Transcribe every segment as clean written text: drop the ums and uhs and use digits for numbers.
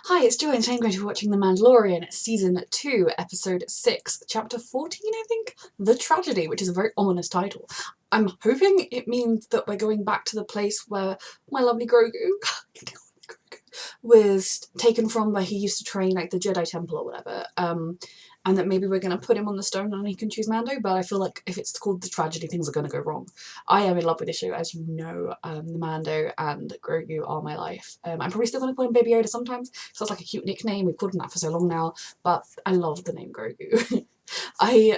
Hi, it's Joy and today I'm going to be watching The Mandalorian Season 2, Episode 6, Chapter 14, I think? The Tragedy, which is a very ominous title. I'm hoping it means that we're going back to the place where my lovely Grogu was taken from, where he used to train, like the Jedi Temple or whatever, and that maybe we're going to put him on the stone and he can choose Mando, but I feel like if it's called The Tragedy, things are going to go wrong. I am in love with this show, as you know. The Mando and Grogu are my life. I'm probably still going to call him Baby Yoda sometimes, because that's like a cute nickname. We've called him that for so long now, but I love the name Grogu. I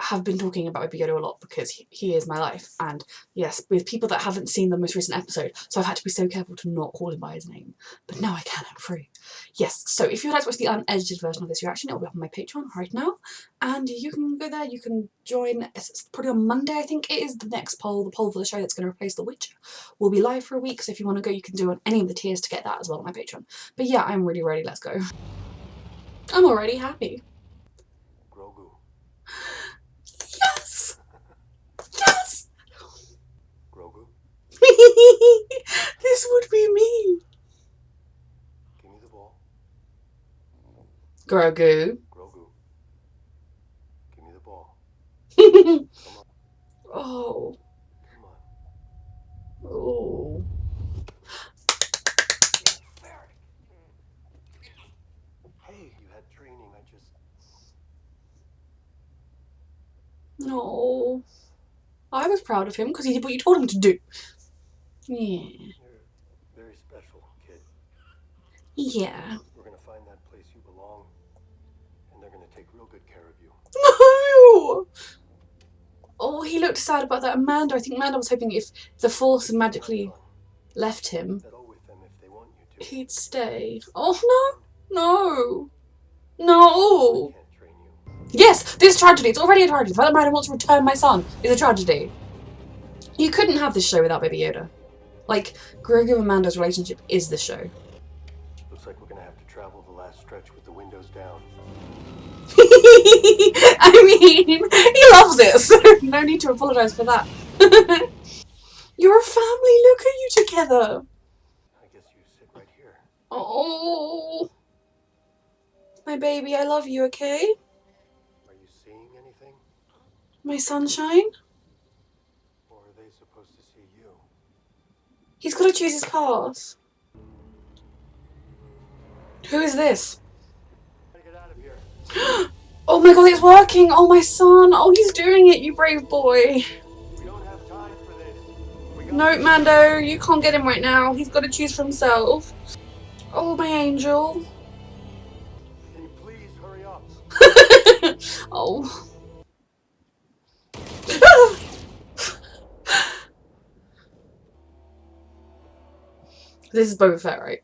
have been talking about Baby Yoda a lot because he is my life, and yes, with people that haven't seen the most recent episode, so I've had to be so careful to not call him by his name, but now I can, I'm free. Yes, so if you'd like to watch the unedited version of this reaction, it'll be up on my Patreon right now, and you can go there, you can join. It's probably on Monday, I think it is, the next poll, the poll for the show that's going to replace The Witcher, will be live for a week, so if you want to go, you can do on any of the tiers to get that as well on my Patreon. But yeah, I'm really ready, let's go. I'm already happy. Grogu. Yes! Yes! Grogu? This would be me. Give me the ball. Grogu. Grogu. Give me the ball. Oh. Come on. Oh. Hey, you had training, I just... No. I was proud of him because he did what you told him to do. Yeah. You're very special, kid. Yeah. We're gonna find that place you belong, and they're gonna take real good care of you. No! Oh, he looked sad about that. Amanda, I think Amanda was hoping if the Force had magically left him, Settle with them if they want you to. he'd stay. Oh, no. No. No. I can't train you. Yes, this tragedy. It's already a tragedy. The fact that Amanda wants to return my son is a tragedy. You couldn't have this show without Baby Yoda. Like, Grogu and Mando's relationship is the show. Looks like we're gonna have to travel the last stretch with the windows down. I mean, he loves it, so no need to apologise for that. You're a family, look at you together. I guess you sit right here. Oh, my baby, I love you, okay? Are you seeing anything? My sunshine? Or are they supposed to see you? He's got to choose his path. Who is this? Get out of here. Oh my god, it's working! Oh, my son! Oh, he's doing it, you brave boy. We don't have time for this. No, Mando, you can't get him right now. He's got to choose for himself. Oh, my angel. Can you please hurry up? Oh. This is Boba Fett, right?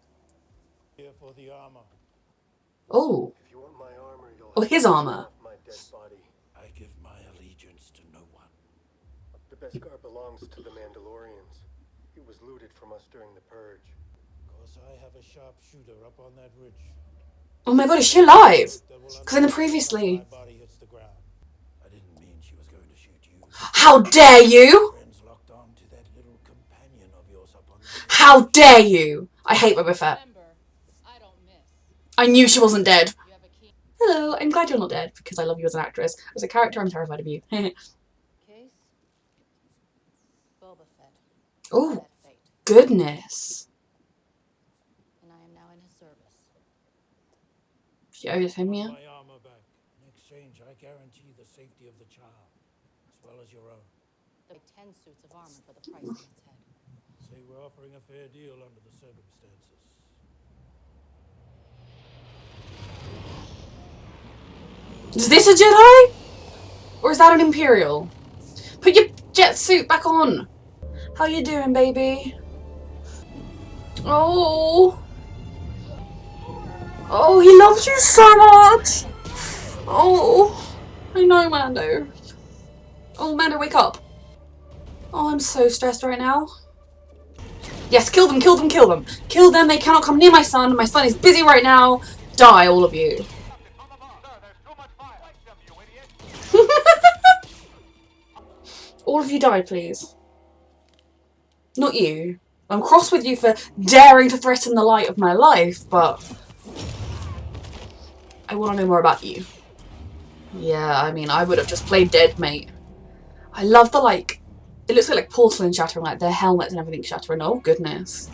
Here for the armor. Oh. If you want my armor, you'll Oh, have his to armor. off my dead body. I give my allegiance to no one. The Beskar belongs to the Mandalorians. It was looted from us during the purge. Cause I have a sharpshooter up on that ridge. Oh my god, is she alive? Because in the previously... My body hits the ground. I didn't mean she was going to shoot you. How dare you! Friends locked on to that little companion of yours up on the How dare you! I hate Boba Fett. I knew she wasn't dead. Hello, I'm glad you're not dead because I love you as an actress. As a character, I'm terrified of you. Case Boba Fett. Oh, That fate. goodness. And I am now in his service. She owes him, yeah? my armor back. In exchange, I guarantee the safety of the child, as well as your own. There'll be 10 suits of armor for the price on its head. Say we're offering a fair deal under the circumstances. Is this a Jedi? Or is that an Imperial? Put your jet suit back on. How you doing, baby? Oh. Oh, he loves you so much. Oh. I know, Mando. Oh, Mando, wake up. Oh, I'm so stressed right now. Yes, kill them, kill them, kill them. Kill them, they cannot come near my son. My son is busy right now. Die, all of you. All of you die, please. Not you. I'm cross with you for daring to threaten the light of my life, but I want to know more about you. Yeah, I mean, I would have just played dead, mate. I love the, like, it looks like porcelain shattering, like their helmets and everything shattering. Oh, goodness.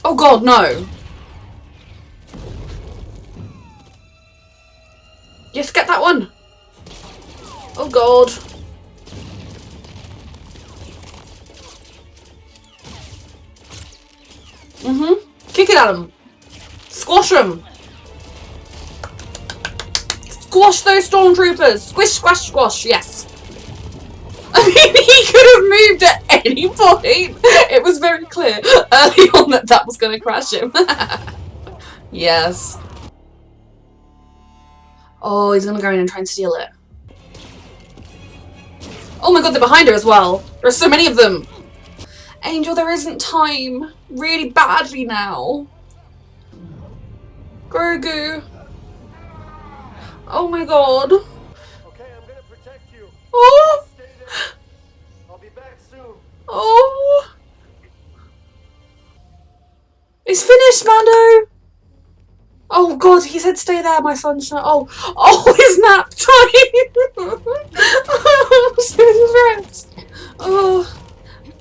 Oh, God, no. Yes, get that one. Oh, God. Kick it at him. Squash them. Squash those stormtroopers. Squish, squash, squash. Yes. I mean, he could have moved at any point. It was very clear early on that that was going to crash him. Yes. Oh, he's going to go in and try and steal it. Oh my god, they're behind her as well. There are so many of them. Angel, there isn't time. Really badly now. Grogu. Oh my god. Okay, I'm gonna protect you. Oh. Stay there. I'll be back soon. Oh. It's finished, Mando. Oh god, he said stay there, my sunshine. Oh, it's nap time. Oh, so stressed. Oh.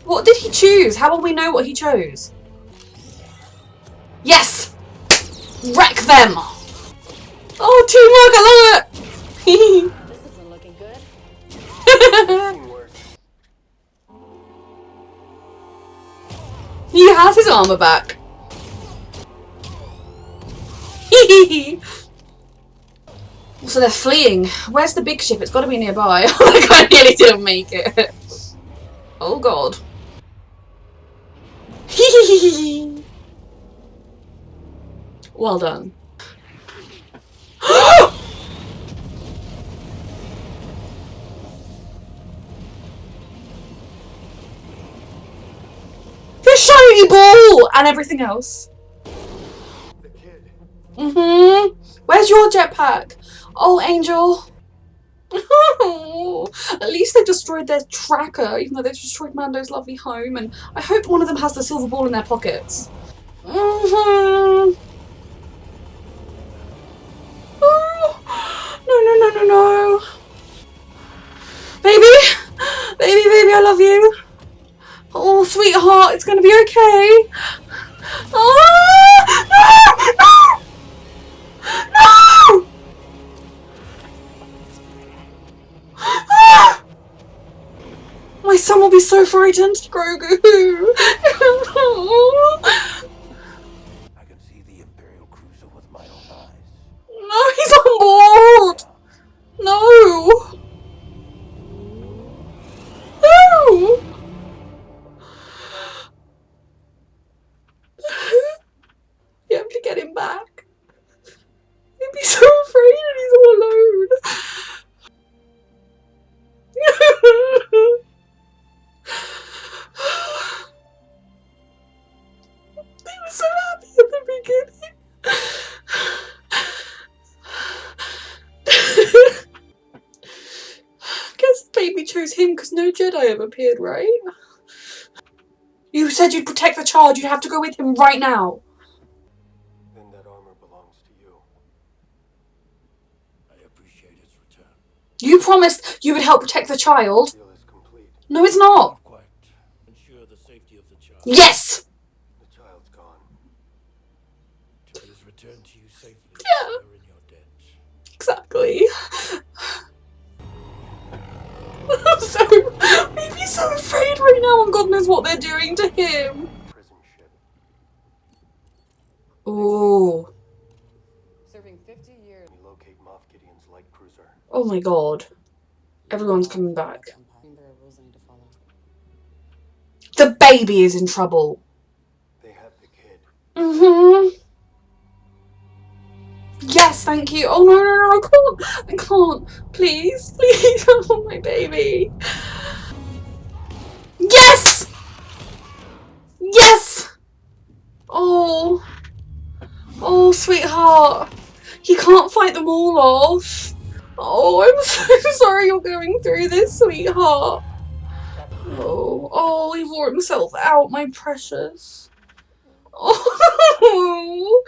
What did he choose? How will we know what he chose? Yes! Wreck them! Oh, teamwork, I love it! This isn't looking good. He has his armor back. So they're fleeing. Where's the big ship? It's got to be nearby. Like, I nearly didn't make it. Oh god. Well done. The shiny ball and everything else. The kid. Where's your jetpack? Oh, Angel. At least they've destroyed their tracker, even though they've destroyed Mando's lovely home, and I hope one of them has the silver ball in their pockets. Oh. No. Baby, I love you. Oh, sweetheart, it's gonna be okay. Oh, no! My son will be so frightened, Grogu. I can see the Imperial cruiser with my own eyes. No, he's on board. No. You have to get him back. He'd be so afraid and he's all alone. They were so happy at the beginning. Guess baby chose him because no Jedi ever appeared, right? You said you'd protect the child. You'd have to go with him right now. Then that armor belongs to you. I appreciate its return. You promised you would help protect the child. The deal is complete. No, it's not. Not quite. Ensure the safety of the child. Yes! The child's gone. Till it is returned to you safely. Yeah. You're in your debt. Exactly. Baby's so afraid right now, and God knows what they're doing to him. Prison ship. Oh. Serving 50 years. We locate Moff Gideon's light cruiser. Oh my god. Everyone's coming back. There are rules I need to follow. The baby is in trouble. They have the kid. Yes, thank you. Oh no, I can't. Please. Oh my baby. Yes! Yes! Oh, sweetheart. He can't fight them all off. Oh, I'm so sorry you're going through this, sweetheart. Oh, he wore himself out, my precious. Oh.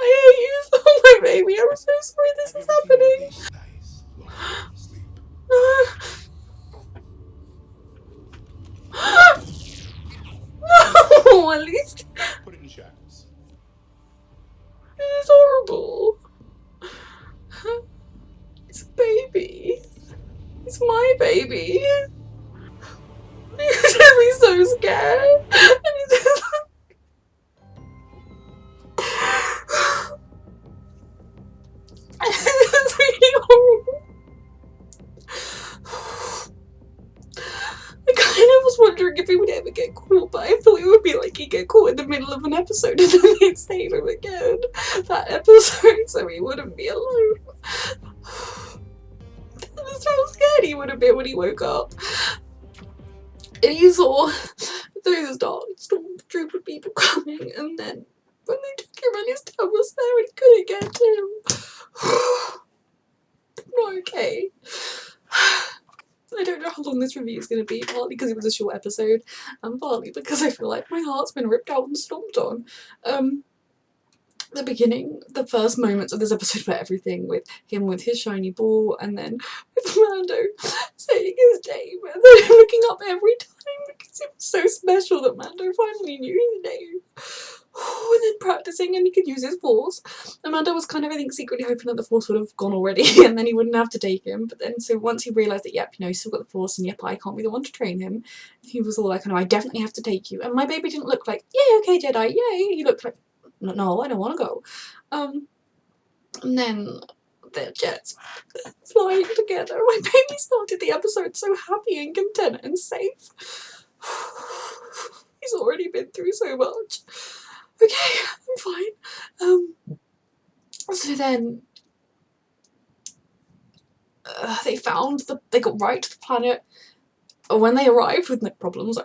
I hate you so, my baby. I'm so sorry this is happening. No, at least it's horrible. It's a baby. It's my baby. You should be so scared. And he just... It's really horrible. I kind of was wondering if he would ever get caught, but I thought it would be like he'd get caught in the middle of an episode and then they'd save him again that episode so he wouldn't be alone. That's how scared he would have been when he woke up. And he saw those dark stormtrooper people coming, and then when they took him and his dad was there and couldn't get to him. Not okay. I don't know how long this review is going to be, partly because it was a short episode, and partly because I feel like my heart's been ripped out and stomped on. The beginning, the first moments of this episode were everything, with him with his shiny ball, and then with Mando saying his name, and then looking up every time because it was so special that Mando finally knew his name. And then practicing, and he could use his force. And Mando was kind of, I think, secretly hoping that the force would have gone already, and then he wouldn't have to take him. But then, so once he realised that, yep, you know, he's still got the force, and yep, I can't be the one to train him, he was all like, I definitely have to take you. And my baby didn't look like, yay, okay, Jedi, yay. He looked like, no, I don't want to go. And then their jets flying together. My baby started the episode so happy and content and safe. He's already been through so much. Okay, I'm fine. So then they got right to the planet. When they arrived with no problems,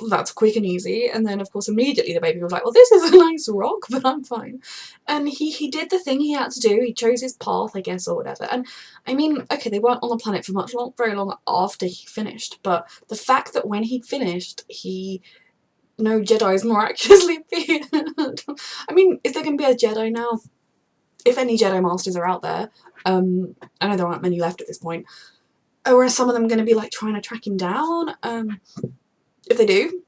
that's quick and easy. And then, of course, immediately the baby was like, well, this is a nice rock, but I'm fine. And he did the thing he had to do. He chose his path, I guess, or whatever. And, I mean, okay, they weren't on the planet for very long after he finished. But the fact that when he finished, no Jedis miraculously appeared. I mean, is there going to be a Jedi now? If any Jedi Masters are out there, I know there aren't many left at this point. Or are some of them going to be like trying to track him down? If they do,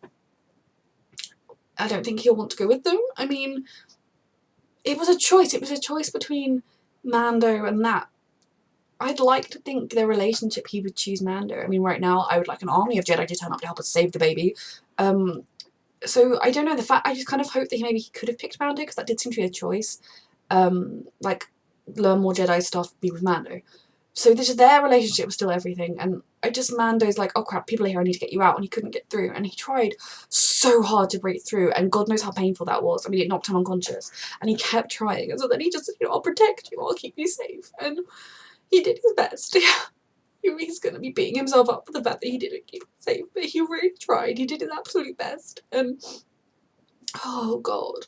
I don't think he'll want to go with them. I mean, it was a choice. It was a choice between Mando and that. I'd like to think their relationship, he would choose Mando. I mean, right now, I would like an army of Jedi to turn up to help us save the baby. So I don't know, I just kind of hope that maybe he could have picked Mando, because that did seem to be a choice. Like, learn more Jedi stuff, be with Mando. So their relationship was still everything, and Mando's like, oh crap, people are here, I need to get you out, and he couldn't get through, and he tried so hard to break through, and God knows how painful that was. I mean, it knocked him unconscious, and he kept trying, and so then he just said, you know, I'll protect you, I'll keep you safe, and he did his best. He's going to be beating himself up for the fact that he didn't keep him safe, but he really tried, he did his absolute best, and oh God.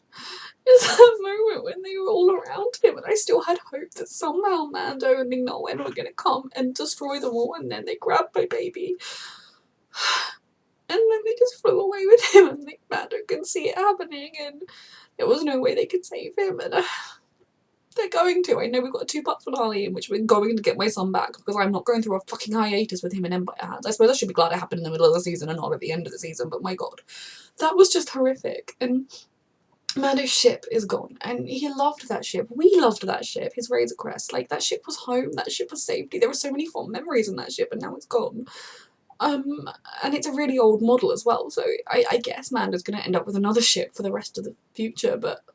It's that moment when they were all around him and I still had hope that somehow Mando and Ming-Na Wen were going to come and destroy them all, and then they grabbed my baby. And then they just flew away with him, and Mando could see it happening, and there was no way they could save him, and they're going to. I know we've got a 2-part finale in which we're going to get my son back, because I'm not going through a fucking hiatus with him in Empire Hands. I suppose I should be glad it happened in the middle of the season and not at the end of the season, but my God. That was just horrific, and Mando's ship is gone, and he loved that ship. We loved that ship, his Razor Crest. Like, that ship was home, that ship was safety. There were so many fond memories in that ship, and now it's gone. And it's a really old model as well, so I guess Mando's gonna end up with another ship for the rest of the future, but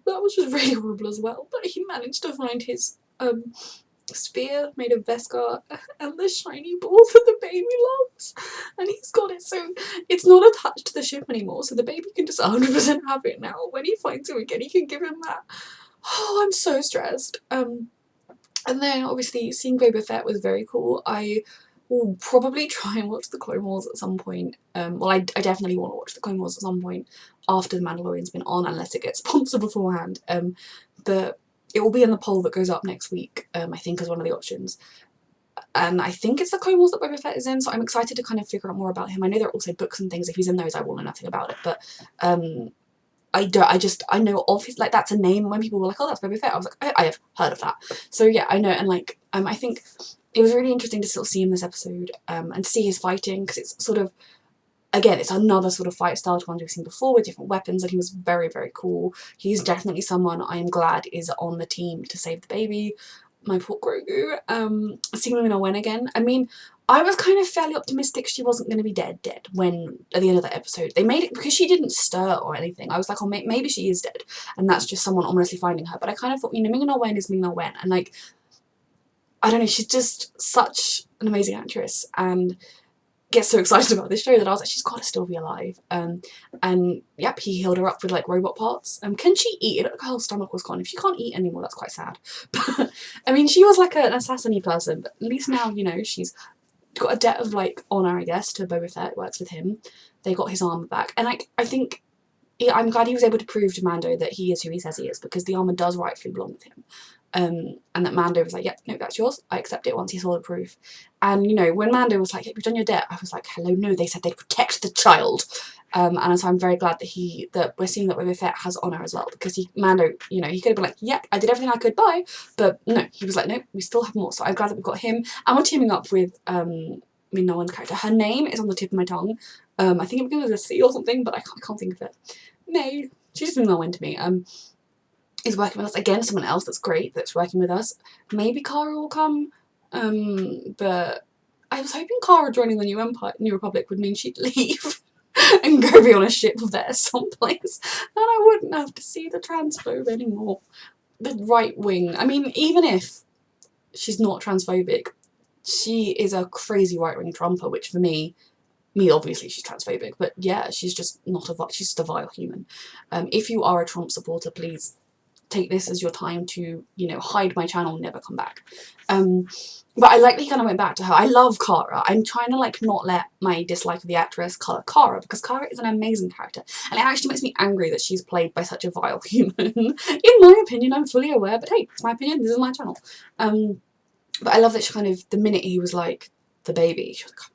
that was just really horrible as well. But he managed to find his, spear made of Beskar and the shiny ball that the baby loves, and he's got it, so it's not attached to the ship anymore, so the baby can just 100% have it now. When he finds him again, he can give him that. Oh, I'm so stressed. And then obviously seeing Boba Fett was very cool. I will probably try and watch the Clone Wars at some point. Well, I definitely want to watch the Clone Wars at some point after the Mandalorian's been on, unless it gets sponsored beforehand. But it will be in the poll that goes up next week, I think, as one of the options. And I think it's the Clone Wars that Boba Fett is in, so I'm excited to kind of figure out more about him. I know there are also books and things. If he's in those, I will know nothing about it, but I know of his, like, that's a name. When people were like, oh, that's Boba Fett, I was like, I have heard of that. So yeah, I know, and like, I think it was really interesting to sort of see him this episode, and to see his fighting, because it's sort of, again, it's another sort of fight style to ones we've seen before with different weapons, and he was very, very cool. He's definitely someone I'm glad is on the team to save the baby. My poor Grogu. Seeing him in a win again. I mean, I was kind of fairly optimistic she wasn't going to be dead when, at the end of that episode, they made it, because she didn't stir or anything. I was like, oh, maybe she is dead, and that's just someone ominously finding her. But I kind of thought, you know, Ming-Na Wen is Ming-Na Wen, and like, I don't know, she's just such an amazing actress, and get so excited about this show that I was like, she's got to still be alive. And yep, he healed her up with like robot parts. Can she eat? It looked like her whole stomach was gone. If she can't eat anymore, that's quite sad. But I mean, she was like an assassin-y person, but at least now, you know, she's got a debt of like honour, I guess, to Boba Fett. Works with him. They got his armor back, and like, I think, yeah, I'm glad he was able to prove to Mando that he is who he says he is, because the armor does rightfully belong with him. And that Mando was like, yep, no, that's yours. I accept it once he saw the proof. And, you know, when Mando was like, yep, you've done your debt, I was like, hello, no, they said they'd protect the child. And so I'm very glad that we're seeing that Boba Fett has honour as well, because Mando, you know, he could have been like, yep, I did everything I could, bye. But no, he was like, no, we still have more. So I'm glad that we've got him. And we're teaming up with Ming-Na Wen's character. Her name is on the tip of my tongue. I think it begins with a C or something, but I can't think of it. May. She just Ming-Na Wen to me. Is working with us. Again, someone else that's great that's working with us. Maybe Cara will come, but I was hoping Cara joining the New Republic would mean she'd leave and go be on a ship there someplace, and I wouldn't have to see the transphobe anymore. The right wing. I mean, even if she's not transphobic, she is a crazy right wing Trumper, which for me, obviously she's transphobic, but yeah, she's just not she's just a vile human. If you are a Trump supporter, please take this as your time to, you know, hide my channel and never come back. But I like that he kind of went back to her. I love Cara. I'm trying to like not let my dislike of the actress color Cara, because Cara is an amazing character, and it actually makes me angry that she's played by such a vile human. In my opinion, I'm fully aware, but hey, it's my opinion, this is my channel. But I love that she kind of, the minute he was like, the baby, she was like,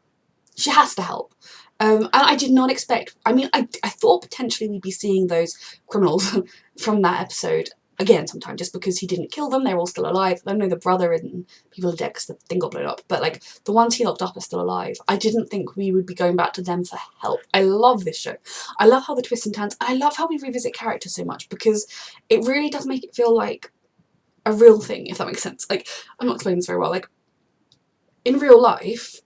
she has to help. And I did not expect, I mean, I thought potentially we'd be seeing those criminals from that episode again sometime, just because he didn't kill them, they're all still alive. I know the brother and people are dead because the thing got blown up, but like the ones he locked up are still alive. I didn't think we would be going back to them for help. I love this show. I love how the twists and turns, and I love how we revisit characters so much, because it really does make it feel like a real thing, if that makes sense. Like, I'm not explaining this very well. Like, in real life,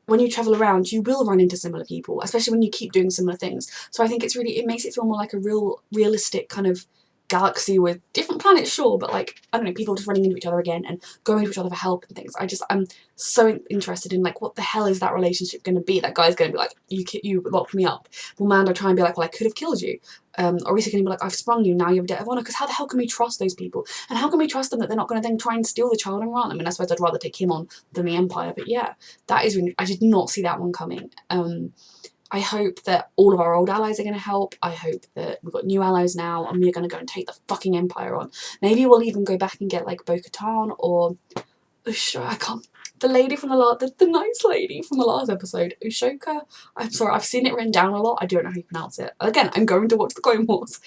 when you travel around, you will run into similar people, especially when you keep doing similar things. So I think it's really, it makes it feel more like a realistic kind of galaxy with different planets, sure, but like, I don't know, people just running into each other again and going to each other for help and things. I'm so interested in like, what the hell is that relationship going to be? That guy's going to be like, you locked me up. Will Mando try and be like, well, I could have killed you? Or is he going to be like, I've sprung you, now you have a debt of honour? Because how the hell can we trust those people? And how can we trust them that they're not going to then try and steal the child and run? I mean, I suppose I'd rather take him on than the Empire, but yeah, that is really, I did not see that one coming. I hope that all of our old allies are going to help. I hope that we've got new allies now and we're going to go and take the fucking Empire on. Maybe we'll even go back and get like Bo-Katan or I can't. The lady from the last, the nice lady from the last episode, Ushoka. I'm sorry, I've seen it written down a lot. I don't know how you pronounce it. Again, I'm going to watch the Clone Wars.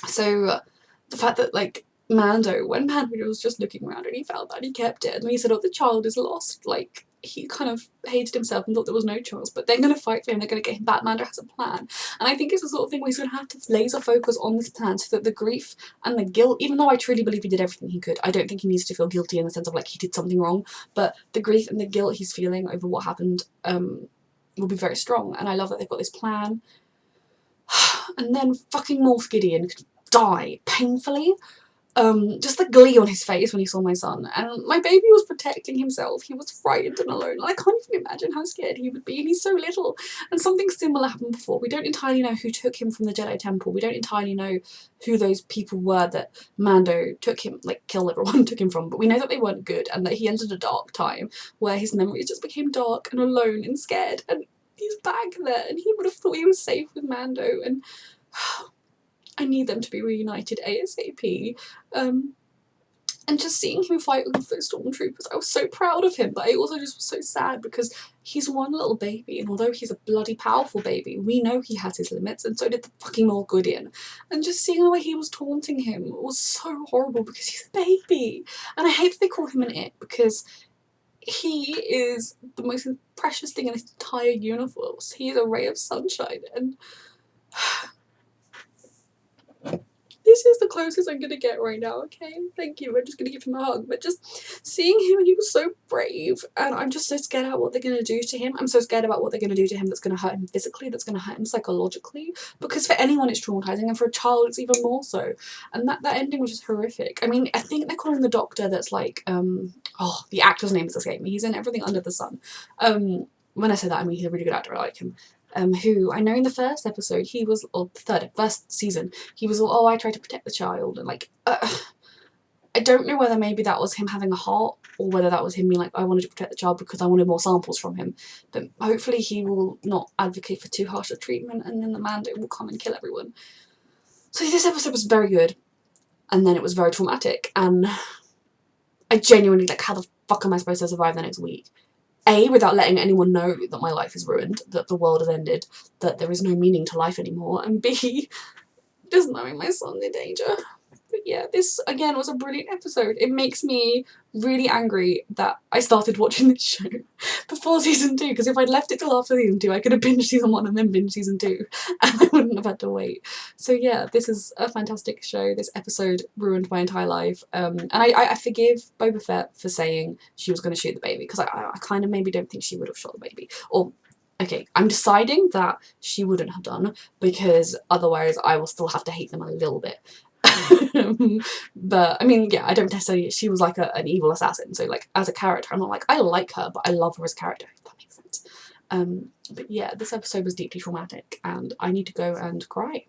So the fact that like Mando, when Mando was just looking around and he found that, he kept it, and he said, oh, the child is lost, like, he kind of hated himself and thought there was no chance, but they're going to fight for him, they're going to get him back. Mando has a plan, and I think it's the sort of thing where he's going to have to laser focus on this plan so that the grief and the guilt, even though I truly believe he did everything he could, I don't think he needs to feel guilty in the sense of like he did something wrong, but the grief and the guilt he's feeling over what happened will be very strong, and I love that they've got this plan. And then fucking Moff Gideon could die painfully. Just the glee on his face when he saw my son, and my baby was protecting himself. He was frightened and alone, and I can't even imagine how scared he would be, and he's so little. And something similar happened before. We don't entirely know who took him from the Jedi Temple. We don't entirely know who those people were that Mando took him, like killed everyone, took him from, but we know that they weren't good, and that he entered a dark time where his memories just became dark and alone and scared, and he's back there, and he would have thought he was safe with Mando, and I need them to be reunited ASAP. And just seeing him fight with those stormtroopers, I was so proud of him, but I also just was so sad because he's one little baby, and although he's a bloody powerful baby, we know he has his limits, and so did the fucking Maul Goodin. And just seeing the way he was taunting him was so horrible because he's a baby. And I hate that they call him an it, because he is the most precious thing in this entire universe. He is a ray of sunshine, and this is the closest I'm gonna get right now, okay? Thank you, I'm just gonna give him a hug. But just seeing him, and he was so brave, and I'm just so scared about what they're gonna do to him. I'm so scared about what they're gonna do to him that's gonna hurt him physically, that's gonna hurt him psychologically, because for anyone it's traumatizing, and for a child it's even more so. And that ending was just horrific. I mean, I think they're calling the doctor that's like, oh, the actor's name is escaping me. He's in everything under the sun. When I say that, I mean he's a really good actor, I like him. Who I know in the first episode, he was, or first season, he was all, oh, I tried to protect the child, and like, I don't know whether maybe that was him having a heart, or whether that was him being like, I wanted to protect the child because I wanted more samples from him, but hopefully he will not advocate for too harsh a treatment, and then the Mando will come and kill everyone. So this episode was very good, and then it was very traumatic, and I genuinely, like, how the fuck am I supposed to survive the next week? A, without letting anyone know that my life is ruined, that the world has ended, that there is no meaning to life anymore, and B, just knowing my son's in danger. But yeah, this again was a brilliant episode. It makes me really angry that I started watching this show before season 2, because if I'd left it till after season 2, I could have binged season 1 and then binged season 2, and I wouldn't have had to wait. So yeah, this is a fantastic show. This episode ruined my entire life, and I forgive Boba Fett for saying she was going to shoot the baby, because I kind of maybe don't think she would have shot the baby. Or, okay, I'm deciding that she wouldn't have done, because otherwise I will still have to hate them a little bit. But I mean, yeah, I don't necessarily, she was like an evil assassin, so like as a character I'm not like, I like her, but I love her as a character, if that makes sense. But yeah, this episode was deeply traumatic, and I need to go and cry.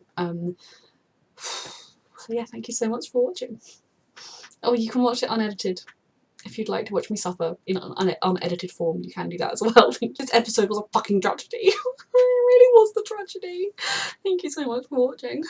So yeah, thank you so much for watching. Oh, you can watch it unedited. If you'd like to watch me suffer in an unedited form, you can do that as well. This episode was a fucking tragedy. It really was the tragedy. Thank you so much for watching.